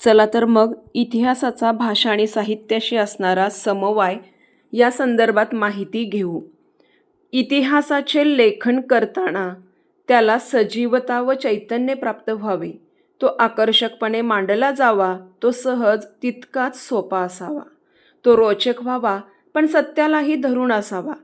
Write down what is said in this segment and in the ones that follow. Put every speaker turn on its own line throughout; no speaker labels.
चला तर मग इतिहासाचा भाषा आणि साहित्याशी असणारा समवाय या संदर्भात माहिती घेऊ. इतिहासाचे लेखन करताना त्याला सजीवता व चैतन्य प्राप्त व्हावे, तो आकर्षकपणे मांडला जावा, तो सहज तितकाच सोपा असावा, तो रोचक व्हावा पण सत्यालाही धरून असावा.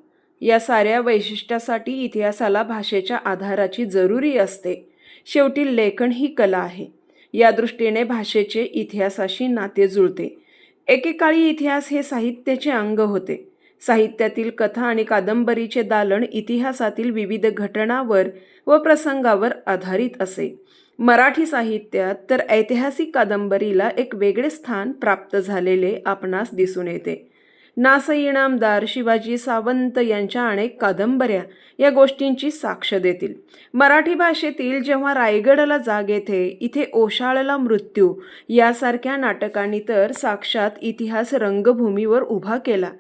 या साऱ्या वैशिष्ट्यासाठी इतिहासाला भाषेच्या आधाराची जरुरी असते. शेवटी लेखन ही कला आहे. या दृष्टीने भाषेचे इतिहासाशी नाते जुळते. एकेकाळी इतिहास हे साहित्याचे अंग होते. साहित्यातील कथा आणि कादंबरीचे दालन इतिहासातील विविध घटनांवर व प्रसंगावर आधारित असे. मराठी साहित्यात तर ऐतिहासिक कादंबरीला एक वेगळे स्थान प्राप्त झालेले आपणास दिसून येते. ना. स. इनामदार, शिवाजी सावंत यांच्या अनेक कादंबऱ्या या गोष्टींची साक्ष देतील. मराठी भाषेतील जेव्हा रायगडला जाग येते, इथे ओशाळला मृत्यू यासारख्या नाटकांनी तर साक्षात इतिहास रंगभूमीवर उभा केला.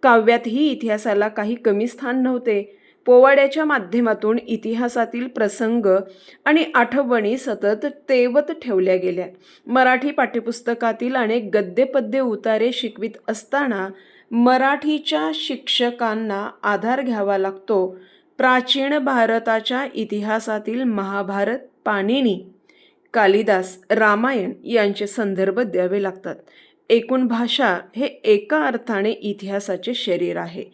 काव्यातही इतिहासाला काही कमी स्थान नव्हते. पोवाड्याच्या माध्यमातून इतिहासातील प्रसंग आणि आठवणी सतत तेवत ठेवल्या गेल्या. मराठी पाठ्यपुस्तकातील अनेक गद्यपद्य उतारे शिकवित असताना मराठीच्या शिक्षकांना आधार घ्यावा लागतो. प्राचीन भारताच्या इतिहासातील महाभारत, पाणिनी, कालिदास, रामायण यांचे संदर्भ द्यावे लागतात. एकूण भाषा हे एका अर्थाने इतिहासाचे शरीर आहे.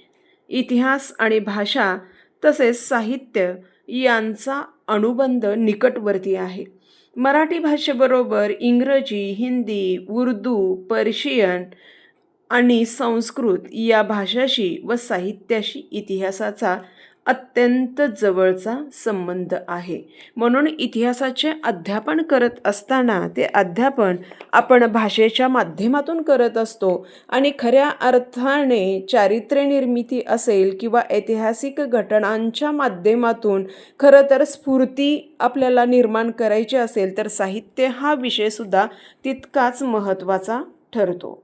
इतिहास आणि भाषा तसेच साहित्य यांचा अनुबंध निकटवर्ती आहे. मराठी भाषेबरोबर इंग्रजी, हिंदी, उर्दू, पर्शियन आणि संस्कृत या भाषाशी व साहित्याशी इतिहासाचा अत्यंत जवळचा संबंध आहे. म्हणून इतिहासाचे अध्यापन करत असताना ते अध्यापन आपण भाषेच्या माध्यमातून करत असतो आणि खऱ्या अर्थाने चारित्र्य निर्मिती असेल किंवा ऐतिहासिक घटनांच्या माध्यमातून खरं तर स्फूर्ती आपल्याला निर्माण करायची असेल तर साहित्य हा विषयसुद्धा तितकाच महत्त्वाचा ठरतो.